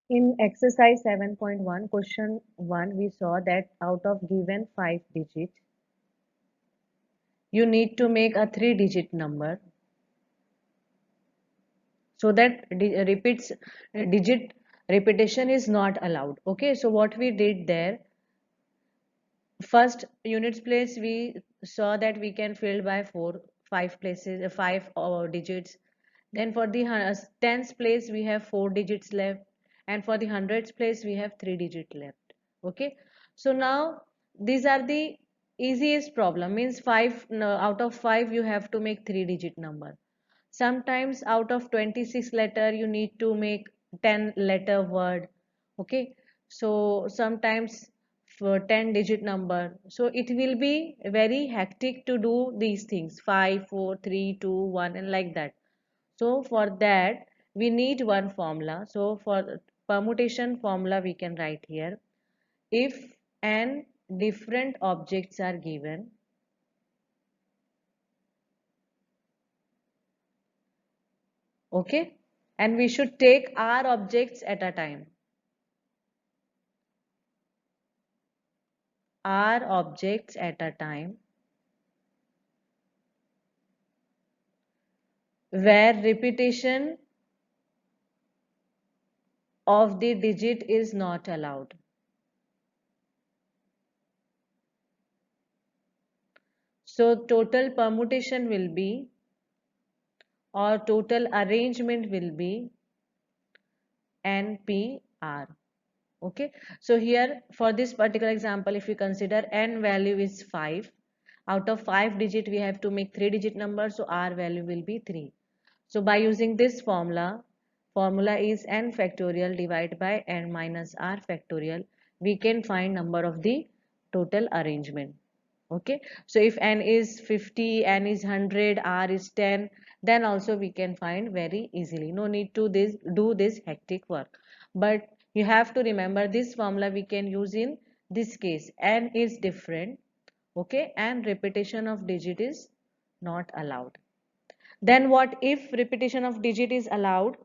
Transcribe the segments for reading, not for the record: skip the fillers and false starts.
In exercise 7.1, question 1, we saw that out of given 5 digits, you need to make a 3-digit number so that digit repetition is not allowed. Okay, so what we did there, first units place we saw that we can fill by 5 places, 5 digits. Then for the tens place we have 4 digits left, and for the hundreds place we have 3 digits left. Okay, so now these are the easiest problem, means 5 no, out of 5 you have to make 3-digit number. Sometimes out of 26 letter you need to make 10 letter word. Okay, so sometimes for 10-digit number, so it will be very hectic to do these things, 5 4 3 2 1 and like that. So for that we need one formula. So for permutation formula we can write here: if n different objects are given, okay, and we should take r objects at a time, r objects at a time, where repetition of the digit is not allowed. So total permutation will be, or total arrangement will be NPR. Okay, so here for this particular example, if we consider n value is 5, out of 5 digit we have to make 3-digit number, so r value will be 3. So by using this formula is n factorial divided by n minus r factorial, we can find number of the total arrangement. Okay, so if n is 50, n is 100, r is 10, then also we can find very easily. No need to do this hectic work. But you have to remember this formula we can use in this case. N is different, okay, and repetition of digit is not allowed. Then what if repetition of digit is allowed?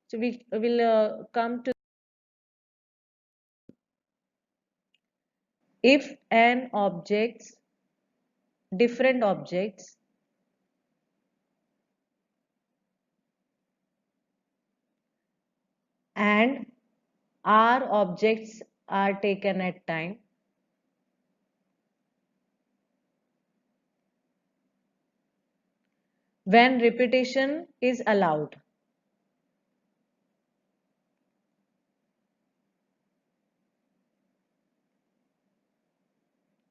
So we will come to, if n objects, different objects, and r objects are taken at time, when repetition is allowed.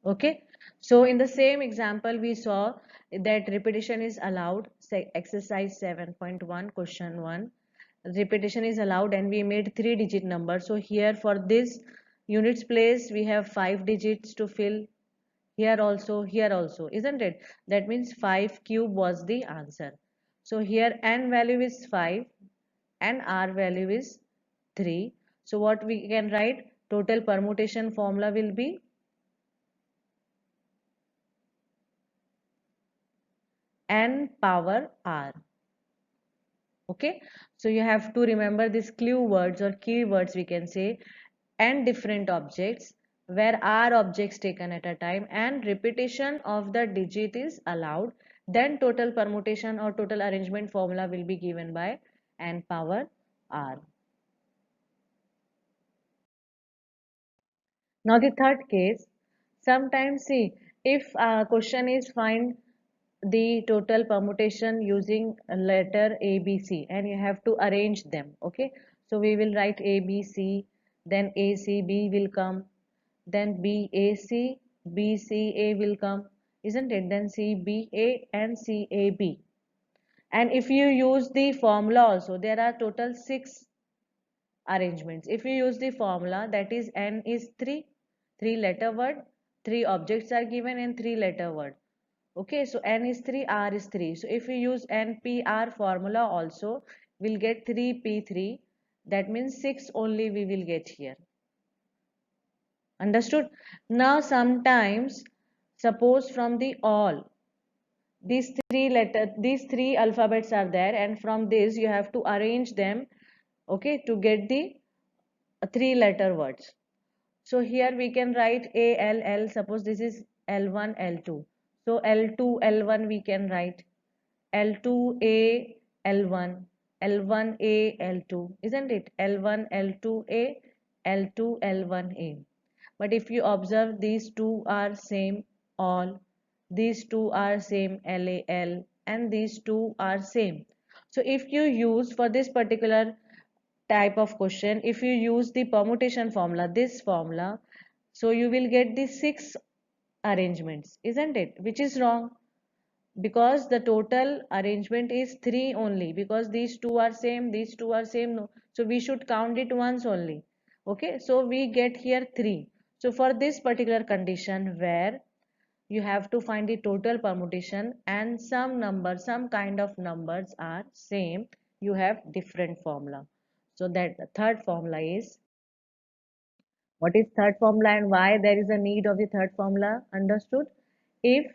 Okay, so in the same example we saw that repetition is allowed. Say exercise 7.1 question 1, repetition is allowed and we made 3-digit number. So here for this units place we have 5 digits to fill, here also, isn't it? That means 5 cube was the answer. So here n value is 5 and r value is 3. So what we can write, total permutation formula will be n power r. Okay, so you have to remember these clue words or keywords, we can say, and different objects, where r objects taken at a time and repetition of the digit is allowed, then total permutation or total arrangement formula will be given by n power r. Now the third case, sometimes see, if a question is find the total permutation using a letter A, B, C, and you have to arrange them. Okay, so we will write A, B, C, then A, C, B will come, then B, A, C, B, C, A will come, isn't it? Then C, B, A and C, A, B. And if you use the formula also, there are total 6 arrangements. If you use the formula, that is n is 3, 3 letter word, 3 objects are given and 3 letter word. Okay, so n is 3, r is 3. So if we use npr formula also, we'll get 3p3. That means 6 only we will get here. Understood? Now sometimes, suppose from the all, these three alphabets are there, and from this you have to arrange them, okay, to get the three letter words. So here we can write A, L, L. Suppose this is L1, L2. So L2, L1 we can write L2A, L1, L1A, L2. Isn't it? L1, L2A, L2, L1A. But if you observe, these two are same all. These two are same LAL, and these two are same. So if you use for this particular type of question, if you use the permutation formula, this formula, so you will get the six arrangements, isn't it? Which is wrong, because the total arrangement is three only, because these two are same, these two are same, no, so we should count it once only. Okay, so we get here three. So for this particular condition where you have to find the total permutation and some number, some kind of numbers are same, you have different formula. So that the third formula is, what is third formula and why there is a need of the third formula? Understood? If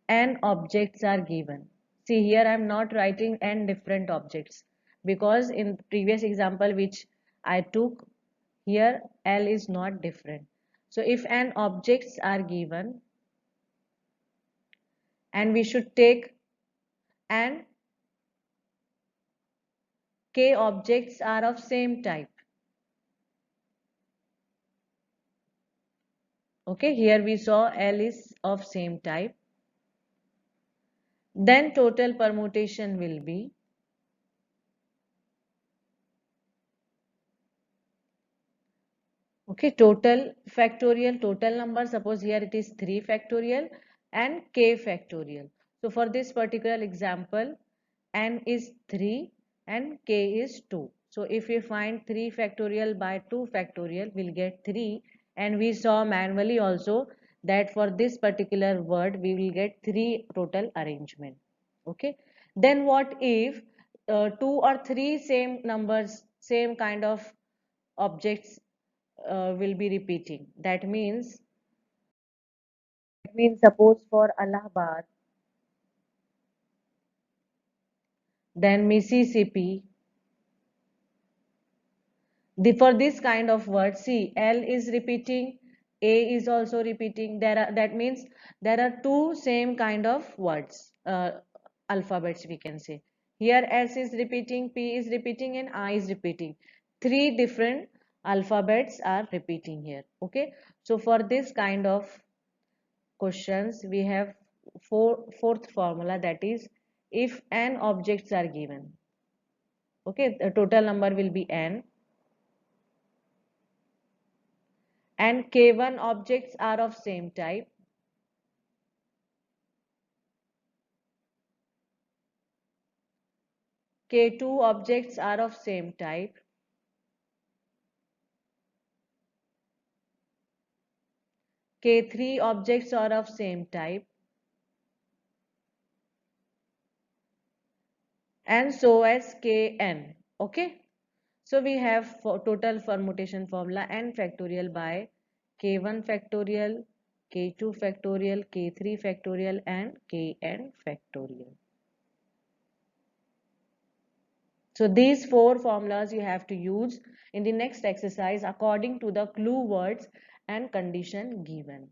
n objects are given, see here I am not writing n different objects, because in previous example which I took, here L is not different. So if n objects are given, and we should take, and k objects are of same type. Okay, here we saw L is of same type. Then total permutation will be, okay, total factorial, total number, suppose here it is 3 factorial and k factorial. So for this particular example, n is 3 and k is 2. So if we find 3 factorial by 2 factorial, we'll get 3, and we saw manually also that for this particular word we will get 3 total arrangement. Okay, then what if 2 or 3 same numbers, same kind of objects will be repeating? That means suppose for Allahabad, then Mississippi. For this kind of word, see, L is repeating, A is also repeating. That means there are two same kind of words, alphabets we can say. Here S is repeating, P is repeating, and I is repeating. Three different alphabets are repeating here. Okay, so for this kind of questions we have fourth formula, that is, if n objects are given, okay, the total number will be n, and k1 objects are of same type, k2 objects are of same type, k3 objects are of same type, and so as kn. Okay, so we have for total permutation formula n factorial by k1 factorial, k2 factorial, k3 factorial, and kn factorial. So these four formulas you have to use in the next exercise according to the clue words and condition given.